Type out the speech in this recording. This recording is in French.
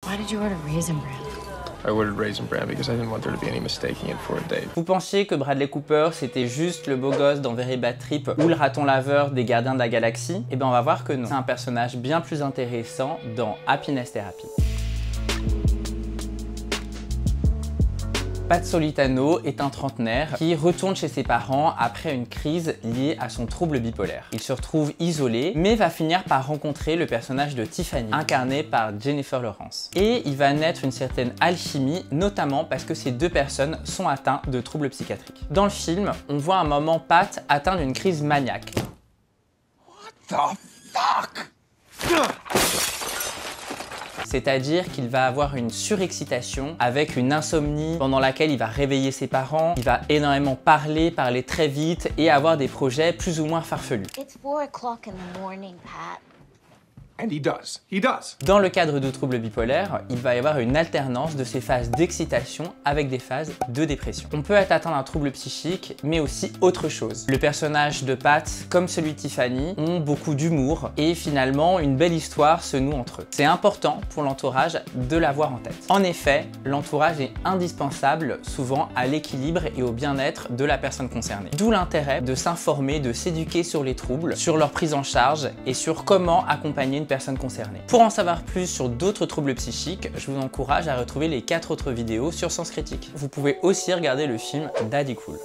Why did you order Raisin Bran? I ordered Raisin Bran because I didn't want there to be any mistaking it for a date. Vous pensiez que Bradley Cooper c'était juste le beau gosse dans Very Bad Trip ou le raton laveur des Gardiens de la Galaxie? Eh ben on va voir que non. C'est un personnage bien plus intéressant dans Happiness Therapy. Pat Solitano est un trentenaire qui retourne chez ses parents après une crise liée à son trouble bipolaire. Il se retrouve isolé, mais va finir par rencontrer le personnage de Tiffany, incarné par Jennifer Lawrence. Et il va naître une certaine alchimie, notamment parce que ces deux personnes sont atteintes de troubles psychiatriques. Dans le film, on voit un moment Pat atteint d'une crise maniaque. What the fuck? C'est-à-dire qu'il va avoir une surexcitation avec une insomnie pendant laquelle il va réveiller ses parents, il va énormément parler très vite et avoir des projets plus ou moins farfelus. It's 4 o'clock in the morning, Pat. And he does. He does. Dans le cadre de troubles bipolaires, il va y avoir une alternance de ces phases d'excitation avec des phases de dépression. On peut être atteint d'un trouble psychique, mais aussi autre chose. Le personnage de Pat, comme celui de Tiffany, ont beaucoup d'humour et finalement une belle histoire se noue entre eux. C'est important pour l'entourage de l'avoir en tête. En effet, l'entourage est indispensable souvent à l'équilibre et au bien-être de la personne concernée. D'où l'intérêt de s'informer, de s'éduquer sur les troubles, sur leur prise en charge et sur comment accompagner une personne concernée. Pour en savoir plus sur d'autres troubles psychiques, je vous encourage à retrouver les 4 autres vidéos sur Sens Critique. Vous pouvez aussi regarder le film Daddy Cool.